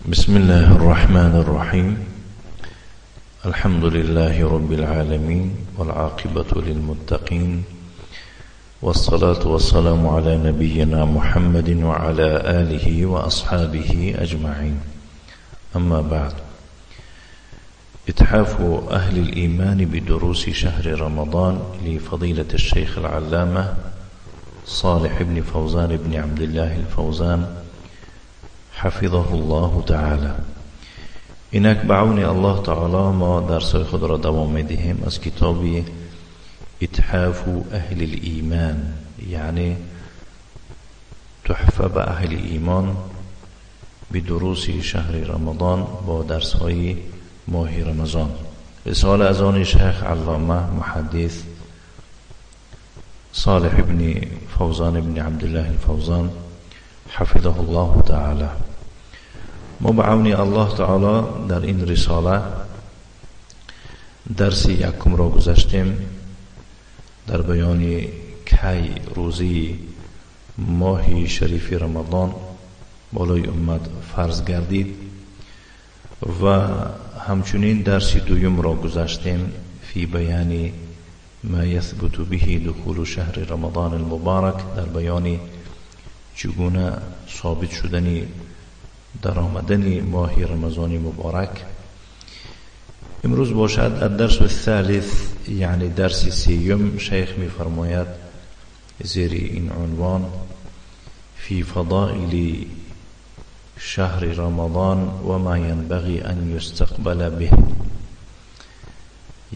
بسم الله الرحمن الرحيم. الحمد لله رب العالمين، والعاقبة للمتقين، والصلاة والسلام على نبينا محمد وعلى آله وأصحابه أجمعين. أما بعد، إتحاف أهل الإيمان بدروس شهر رمضان لفضيلة الشيخ العلامة صالح بن فوزان بن عبد الله الفوزان حفظه الله تعالى. اینک بعون الله تعالی ما درسای خود را دوام میدهیم از کتاب اتحاف اهل الایمان، یعنی تحفه به اهل ایمان به دروس شهر رمضان با درسهای ماه رمضان. رساله از آن شیخ علامه محدث صالح بن فوزان بن عبد الله الفوزان حفظه الله تعالی. ما به عون الله تعالی در این رساله درس یکم را گذاشتیم در بیان کی روزی ماه شریف رمضان بالای امت فرض گردید و همچنین درس دویم را گذاشتیم فی بیان ما یثبت به دخول شهر رمضان المبارک، در بیان چگونه ثابت شدنی در آمدن ماه رمضان مبارک. امروز باشد الدرس الثالث، یعنی درس سیوم. شیخ می فرماید زیر این عنوان فی فضائل شهر رمضان و ما ينبغي ان يستقبل به،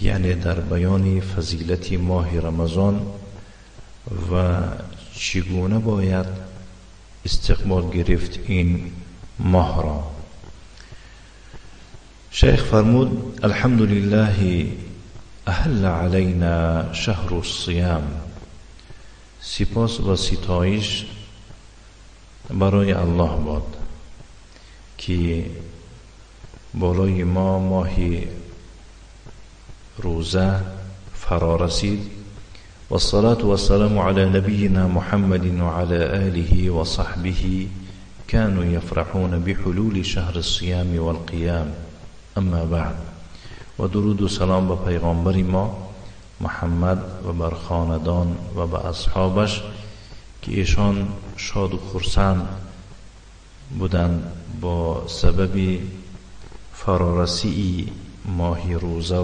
یعنی در بیان فضیلت ماه رمضان و چگونه باید استقبال گرفت این ماه را. شیخ فرمود الحمد لله احل علینا شهر الصیام. سپاس و ستایش برای الله باد که بالای ما ماه روزه فرا رسید. و الصلاة والسلام على نبينا محمد وعلى آله وصحبه كانوا يفرحون بحلول شهر الصيام والقيام. اما بعد، و درود و سلام به پیغمبر ما محمد و بر خاندان و به اصحابش که ایشان شاد و خرسند بودند با سبب فرارسی ماه روزه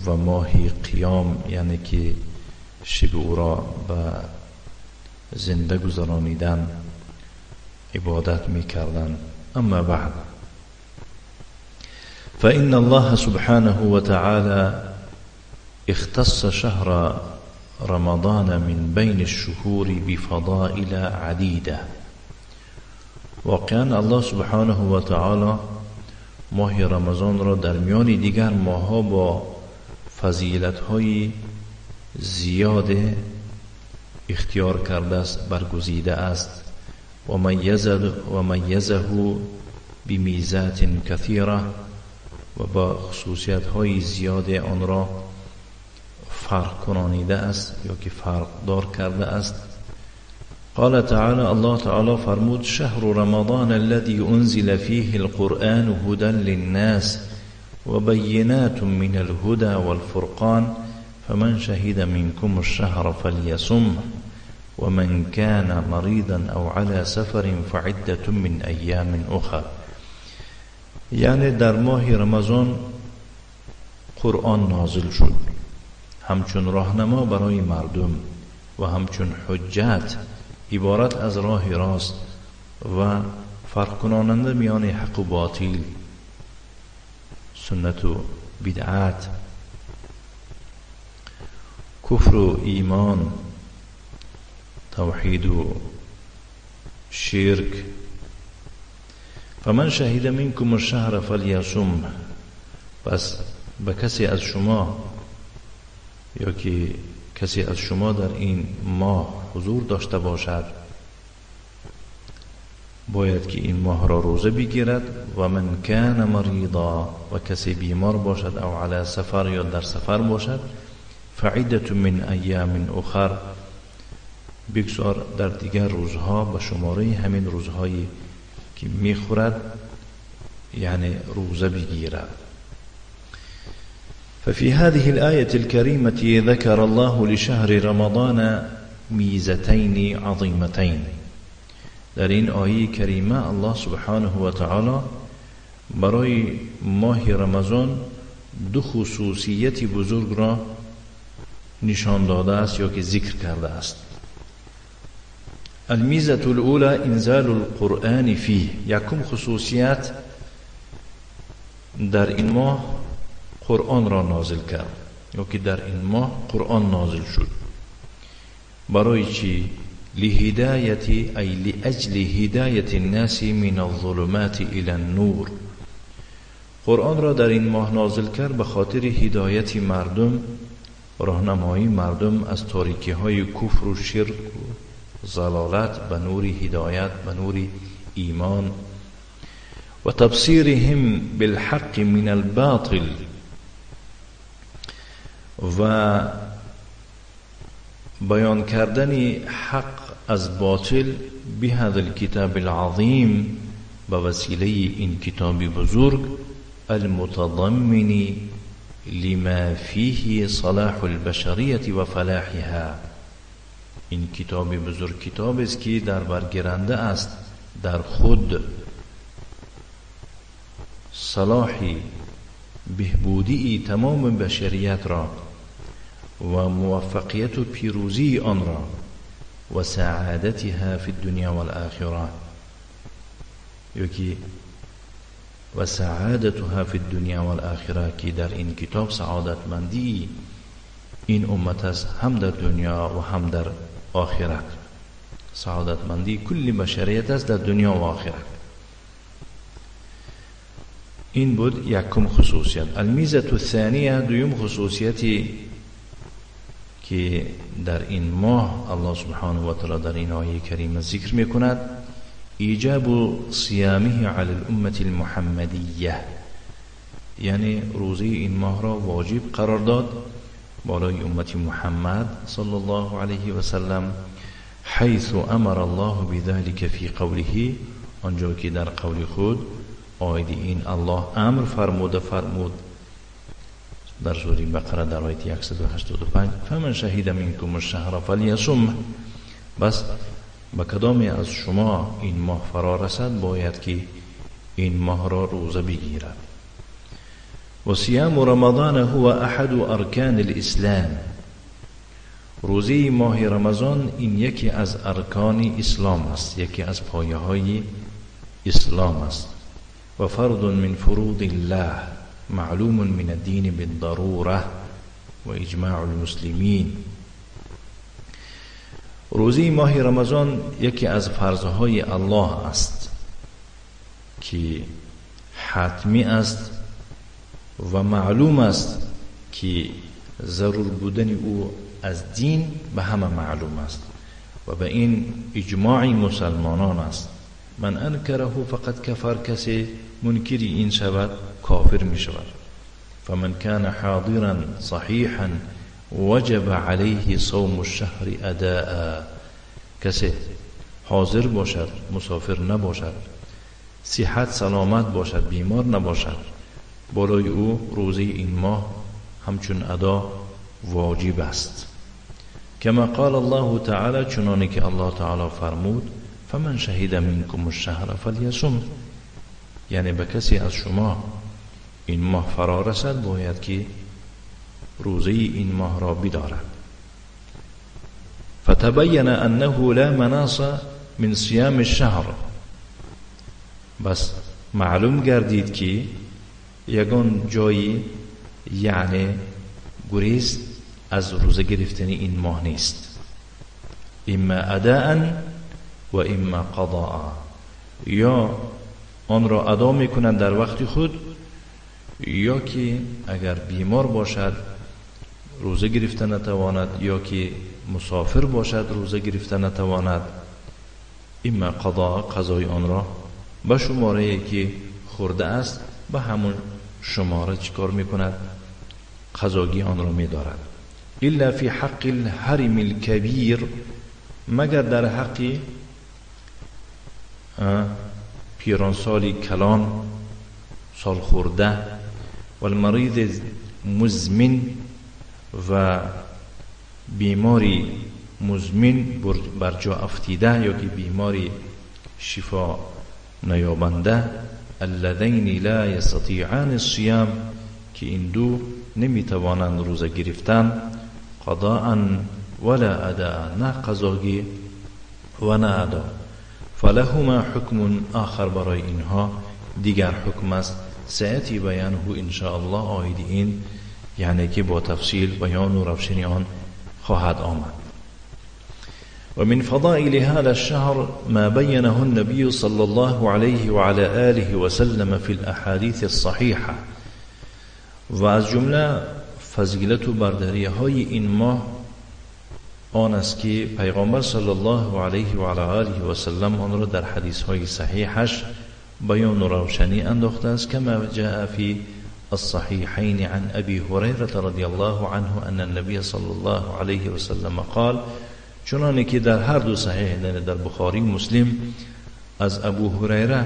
و ماه قیام، یعنی که شب او را به زنده گذرانیدن عبادت می کردن. اما بعد، فإن الله سبحانه وتعالى اختص شهر رمضان من بين الشهور بفضائل عديدة. واقعا الله سبحانه وتعالى ماه رمضان را در میان دیگر ماه‌ها با فضیلت‌های زیاد اختیار کرده است، برگزیده است. و میزه بمیزات کثیره، و با خصوصیت‌های زیاد آن را فرق کنانیده است یا که فرق دار کرده است. قال تعالی، الله تعالی فرمود شهر رمضان الذي انزل فيه القرآن هدى للناس وبينات من الهدى والفرقان فمن شهد منكم الشهر فليصمه ومن كان مريضا او على سفر فعدة من ایام اخر. یعنی در ماه رمضان قرآن نازل شد همچون راهنما برای مردم و همچون حجت عبارت از راه راست و فرق کناننده میان حق و باطل، سنت و بدعت، کفر و ایمان، توحید و شرک. فمن شهد منکم الشهر فلیصم، پس به کسی از شما یا که کسی از شما در این ماه حضور داشته باشد باید که این ماه را روزه بگیرد. و من کان مریضا، و کسی بیمار باشد او علی سفر یا در سفر باشد فعدة من ایام اخر، بگذار در دیگر روزها به شماره همین روزهایی که میخورد یعنی روزه بگیرد. ففي هذه الآية الكريمة ذكر الله لشهر رمضان ميزتين عظيمتين. در این آیه کریمه الله سبحانه و تعالی برای ماه رمضان دو خصوصیت بزرگ را نشان داده است یا که ذکر کرده است. المیزة الاولى انزال القرآن فيه. یکم خصوصیت در این ماه قرآن را نازل کرد یا که در این ماه قرآن نازل شد. برای چی؟ لهدایت ای لأجل هدایت الناس من الظلمات الى النور. قرآن را در این ماه نازل کرد به خاطر هدایت مردم، راهنمایی مردم از تاریکی های کفر و شرک و ضلالت به نور هدایت، به نور ایمان، و تبصیرهم بالحق من الباطل، و بیان کردن حق از باطل بهذا الكتاب العظیم به وسیله این کتاب بزرگ المتضمن لما فيه صلاح البشریة و فلاحها. این کتاب بزرگ کتاب است که در برگیرنده است در خود صلاحی بهبودی تمام بشریت را و موفقیت و پیروزی آن را و سعادتها فی الدنیا والآخرة، یکی و سعادتها فی الدنیا والآخرة، که در این کتاب سعادتمندی این امت است هم در دنیا و هم در آخرت. سعادتمندی کل بشریت است در دنیا و آخرت. این بود یکم خصوصیت. المیزة الثانیه، دویم خصوصیتی که در این ماه الله سبحانه و تعالی در این آیه کریمه ذکر میکند، ایجاب صیامه علی الامه المحمدیه، یعنی روزه این ماه را واجب قرار داد بالای امت محمد صلی الله علیه و سلم، حیث امر الله بذلك فی قوله، آنجا که در قول خود آیه این الله امر فرمود در سوره بقره در آیه 185 فمن شهید منکم الشهر فلیصم، بس به کدام از شما این ماه فرا رسد باید که این ماه را روزه بگیرد. و صیام رمضان هو احد ارکان الاسلام، روزه ماه رمضان این یکی از ارکان اسلام است، یکی از پایه های اسلام است. و فرض من فروض الله معلوم من الدین بالضروره و اجماع المسلمین. روزه ماه رمضان یکی از فرضهای الله است که حتمی است و معلوم است که ضرور بودن او از دین به همه معلوم است و به این اجماع مسلمانان است. من انکره فقط کفر، کسی منکری این شود کافر می شود. فمن كان حاضرا صحیحا وجب علیه صوم الشهر اداء، کسی حاضر باشد، مسافر نباشد، صحت سلامت باشد، بیمار نباشد، بالای او روزه این ماه همچون ادا واجب است. کما قال الله تعالی، چنانه که الله تعالی فرمود فمن شهید منکم الشهر فلیصم، یعنی به کسی از شما این ماه فرا رسد باید که روزه این ماه را بدارد. فتبین انه لا مناص من صیام الشهر، بس معلوم گردید که یگان جایی یعنی گریز از روزه گرفتن این ماه نیست. اما اداء و اما قضاء، یا آن را ادا میکنند در وقت خود، یا که اگر بیمار باشد روزه گرفتن نتواند، یا که مسافر باشد روزه گرفتن نتواند. اما قضاء، قضای آن را به شماره که خورده است به همون شماره چیکار میکند؟ قضاگی آن را میدارد. الا فی حق الحرم الكبیر، مگر در حق پیرانسالی کلان سال خورده و المریض مزمن و بیماری مزمن بر جا افتیده یا که بیماری شفا نیابنده، اللذین لا یستطیعان الصیام که این دو نمیتوانند روزه گرفتن، قضاء ولا اداء نه قضاگی و نه ادا، فلهما حکم آخر برای اینها دیگر حکم است، سیأتی بیانه انشاءالله آید این یعنی که با تفصیل بیان و روشنی آن خواهد آمد. ومن فضائل هذا الشهر ما بينه النبي صلى الله عليه وعلى آله وسلم في الأحاديث الصحيحة. و از جمله فضیلت و بردریه های این ماه آن است که پیغمبر صلی الله علیه و علی آله و سلم آن را در حدیث های صحیحش بیان و روشنی انداخته است، کما جاء فی الصحيحين عن أبي هريرة رضي الله عنه أن النبي صلى الله عليه وسلم قال، چنانه که در هر دو صحیح در بخاری و مسلم از ابو هریره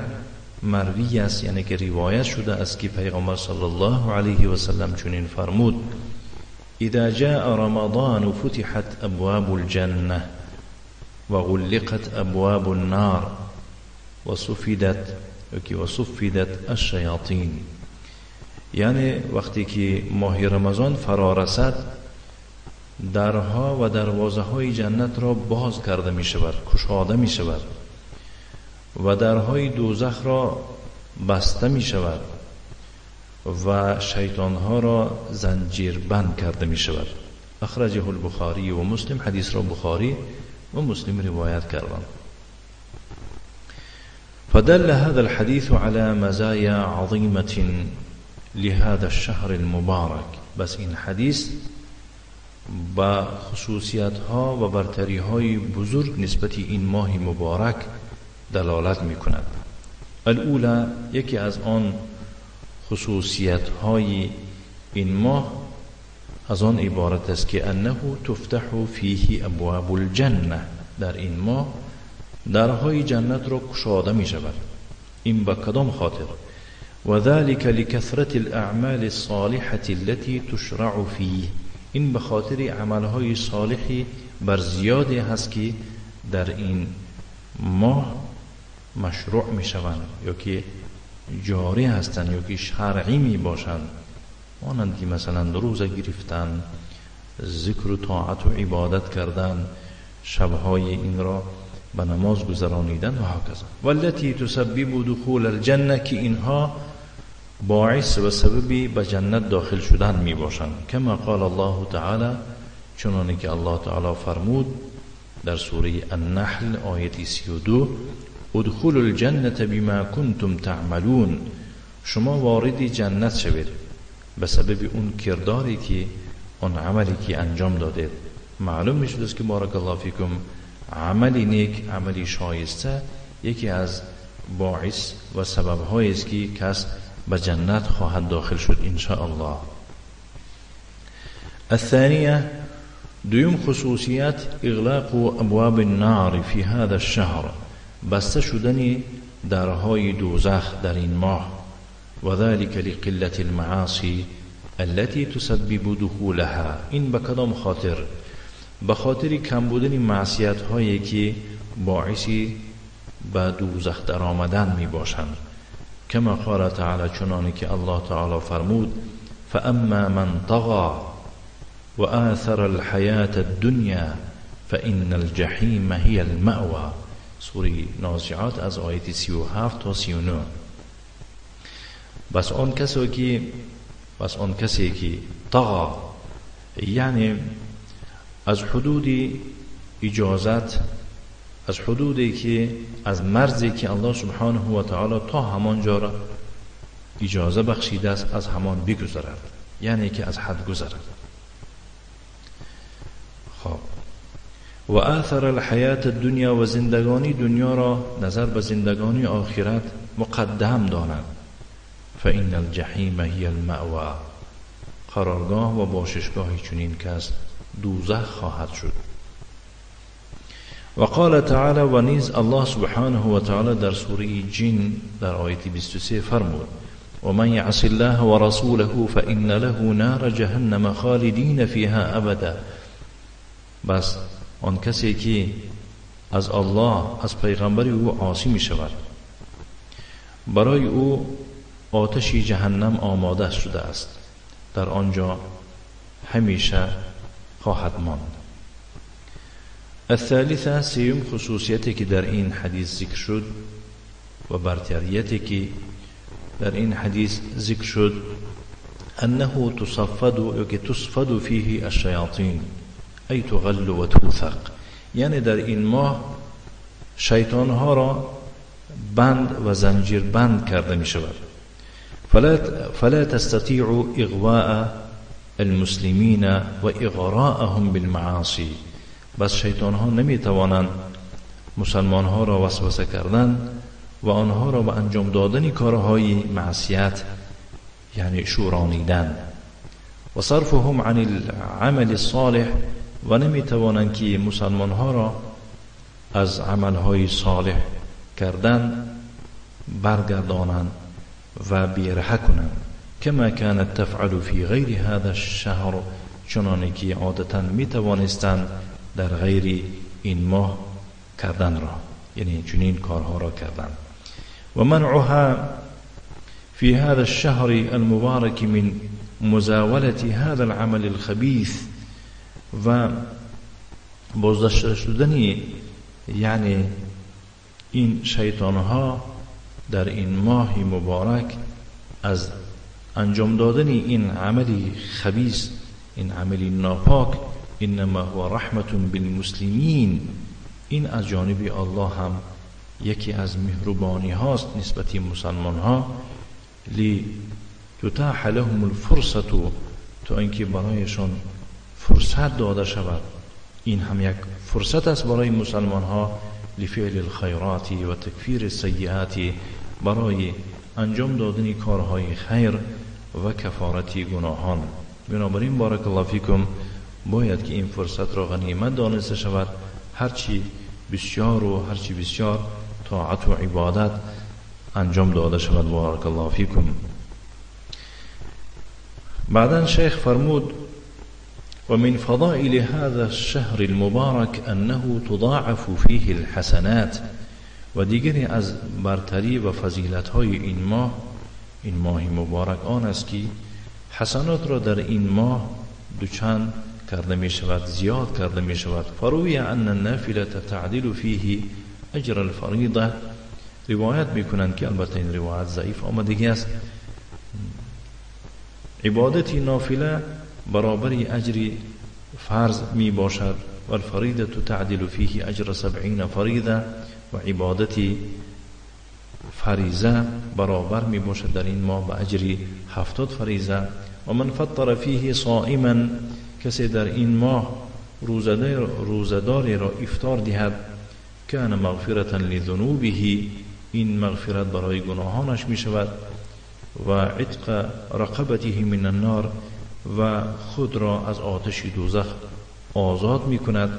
مروی است، یعنی که روایت شده است که پیغمبر صلی الله علیه و سلم چنین فرمود: اذا جاء رمضان فتحت ابواب الجنه و غلقت ابواب النار و صفدت الشیاطین. یعنی وقتی که ماه رمضان فرا رسد درها و دروازه های جنت را باز کرده می شود، گشاده می شود و درهای دوزخ را بسته می شود و شیطان ها را زنجیر بند کرده می شود. اخرجه البخاری و مسلم، حدیث را بخاری و مسلم روایت کردند. فدل هذا الحديث على مزايا عظيمة لهذا الشهر المبارك. بس این حدیث با خصوصیت ها و برتری های بزرگ نسبت این ماه مبارک دلالت می کند. الاولا، یکی از آن خصوصیت های این ماه از آن عبارت است که انه تفتح فیه ابواب الجنه، در این ماه درهای جنت را گشاده می شود. این به کدام خاطر؟ و ذلك لکثرت الاعمال الصالحه التي تشرع فيه، این به خاطر عملهای صالحی بر زیاده هست که در این ماه مشروع می شوند یا که جاری هستند یا که شرعی می باشند، مانند که مثلا روزه گرفتن، ذکر و طاعت و عبادت کردن، شبهای این را به نماز گذرانیدن و هکذا. والتي تسبب دخول الجنه، که اینها باعث و سببی به جنت داخل شدن می باشند. کما قال الله تعالی، چنانه که الله تعالی فرمود در سوره النحل آیه 32: ادخلوا الجنه بما کنتم تعملون، شما وارد جنت شوید به سبب اون کرداری که اون عملی که انجام دادید. معلوم می شود که بارک الله فیکم عملی نیک، عملی شایسته یکی از باعث و سبب هایی است که کس به جنت خواهد داخل شد ان شاء الله. الثانیه، دویم خصوصیت اغلاق ابواب النار فی هذا الشهر، بسته شدن درهای دوزخ در این ماه. و ذلك لقلة المعاصی التي تسبب دخولها، این به کدام خاطر؟ به خاطر کم بودن معصیت هایی که باعثی به دوزخ در آمدن می باشند. کما قال تعالی، چنانه که الله تعالی فرمود: فاما من طغى و آثر الحیات الدنیا فإن الجحیم هی المأوى. سوره نازعات از آیه 37 تا 39. بس آن کسی که طغى، یعنی از حدود اجازت، از حدودی که از مرزی که الله سبحانه و تعالی تا همان جا را اجازه بخشیده است از همان بگذرد، یعنی که از حد گذرد. خب، و آثر الحیات الدنیا، و زندگانی دنیا را نظر به زندگانی آخرت مقدم داند. فإن الجحیم هی المأوى، قرارگاه و باششگاهی چنین کس دوزخ خواهد شد. و قال تعالی و نیز الله سبحانه و تعالی در سوره جن در آیه 23 فرمود و من یعص الله و رسوله فإن له نار جهنم خالدین فیها ابدا. بس آن کسی که از الله از پیغمبر او عاصی می شود برای او آتش جهنم آماده شده است، در آنجا همیشه خواهد ماند. الثالثه سیوم خصوصیتی که در این حدیث ذکر شد و برتریتی که در این حدیث ذکر شد انه تصفد فيه الشیاطین ای تغل و توثق، یعنی در این ماه شیطان ها را بند و زنجیر بند کرده می شود. فلا تستطيع اغواء المسلمین و اغراءهم بالمعاصی. بس شیطان ها نمی توانند مسلمان ها را وسوسه کردن و آنها را به انجام دادن کارهای معصیت یعنی شورانیدن و صرفهم عن العمل الصالح، و نمی توانند که مسلمان ها را از عملهای صالح کردن برگردانند و بیرحه کنند کما كانت تفعل فی غیر هذا الشهر، چنانه که عادتا می توانستند در غیر این ماه کردن را، یعنی چنین کارها را کردن. و منعها فی هذا الشهر المبارک من مزاولة هذا العمل الخبیث، و بازداشته شدن یعنی این شیطان ها در این ماه مبارک از انجام دادن این عملی خبیث، این عملی ناپاک، انما هو رحمت بالمسلمین، این از جانب الله هم یکی از مهربانی هاست نسبت مسلمان ها، لتتاح لهم الفرصه، تا اینکه برایشان فرصت داده شود. این هم یک فرصت است برای مسلمان ها لفعل الخیرات و تکفیر السیئات، برای انجام دادن کارهای خیر و کفارت گناهان. بنابراین بارک الله فیکم باید که این فرصت را غنیمت دانسته شود، هرچی بسیار و هرچی بسیار طاعت و عبادت انجام داده شود. بارک الله فیکم. بعداً شیخ فرمود و من فضائل هذا الشهر المبارك انه تضاعف فيه الحسنات، و دیگری از برتری و فضیلت های این ماه مبارک آن است که حسنات را در این ماه دوچند کرده می شود، زیاد کرده می شود. فروی ان النافله تعدل فيه اجر الفریضه، روایت میکنند که البته این روایت ضعیف آمدگی است، عبادت نافله برابری اجر فرض می باشد و الفریضه تعدل فيه اجر 70 فریضه، و عبادت فریضه برابر می باشد در این ماه به اجر 70 فریضه. و من فطر فيه صائما، کسی در این ماه روزداری را افطار دهد کان مغفرة لذنوبه، این مغفرت برای گناهانش می شود، و عتق رقبته من النار، و خود را از آتش دوزخ آزاد می کند.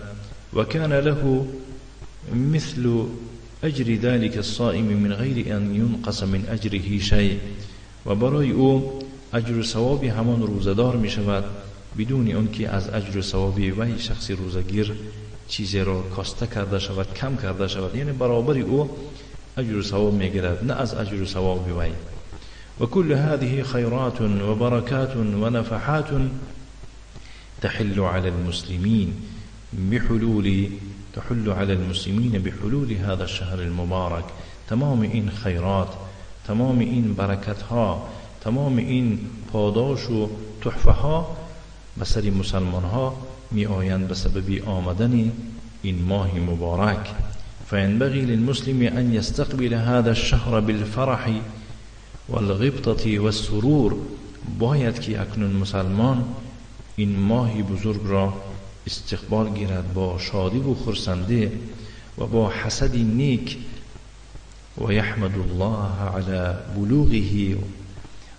و کان له مثل اجر ذلك الصائم من غیر ان ينقص من اجره شيء، و برای او اجر و ثواب همان روزدار می شود بدون اون که از اجر و ثواب وی شخص روزگیر چیزی را کاسته کرده شود، کم کرده شود، یعنی برابر او اجر و ثواب می گیرد، نه از اجر و ثواب وی. و کل هذه خیرات و برکات و نفحات تحل على المسلمين بحلول هذا الشهر المبارك. تمام این خیرات، تمام این برکت ها، تمام این پاداش و تحفه ها به سر مسلمان ها می آیند به سبب آمدن این ماه مبارک. فينبغي للمسلم ان يستقبل هذا الشهر بالفرح والغبطة والسرور، باید که اکنون مسلمان این ماه بزرگ را استقبال گیرد با شادی و خرسندی و با حسد نیک، و یحمد الله علی بلوغه،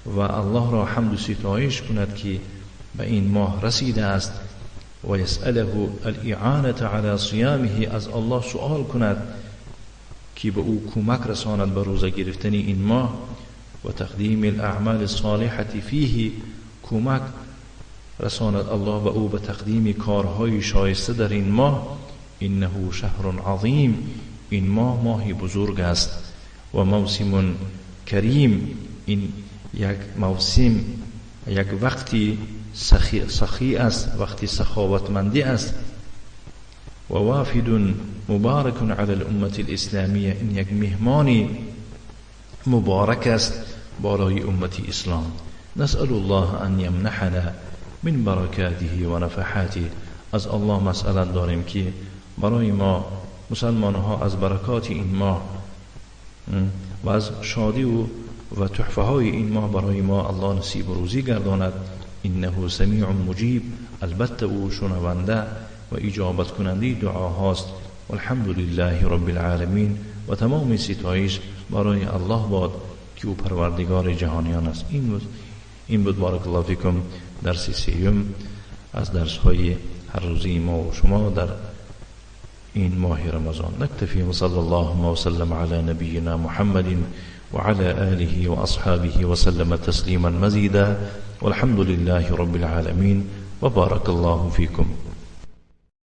و الله را حمد و ستایش کند که به این ماه رسیده است، و یسأله الاعانة على صیامه، از الله سؤال کند که به او کمک رساند به روزه گرفتن این ماه، و تقدیم الاعمال الصالحة فیه، کمک رساند الله به او به تقدیم کارهای شایسته در این ماه. انه شهر عظیم، این ماهی بزرگ است. و موسم کریم، این یک موسم، یک وقتی سخی است، وقتی سخاوتمندی است. و وافد مبارک علی الامة الاسلامیه، این یک مهمانی مبارک است برای امت اسلام. نسأل الله ان یمنحنا من برکاته و نفحاته، از الله مسئلت داریم که برای ما مسلمان ها از برکات این ماه و از شادی و تحفه های این ماه برای ما الله نصیب و روزی گرداند. انه سمیع مجیب، البته او شنونده و اجابت کننده دعا هاست. والحمد لله رب العالمین، و تمام ستایش برای الله باد که او پروردگار جهانیان است. این بود بارک الله فیکم درس سیوم از درس های هر روزی ما و شما در این ماه رمضان. نکتفی و صلی الله و سلم علی نبینا محمد و علی آله و اصحابه و سلم تسلیما مزیدا، والحمد لله رب العالمین، و بارک الله فیکم.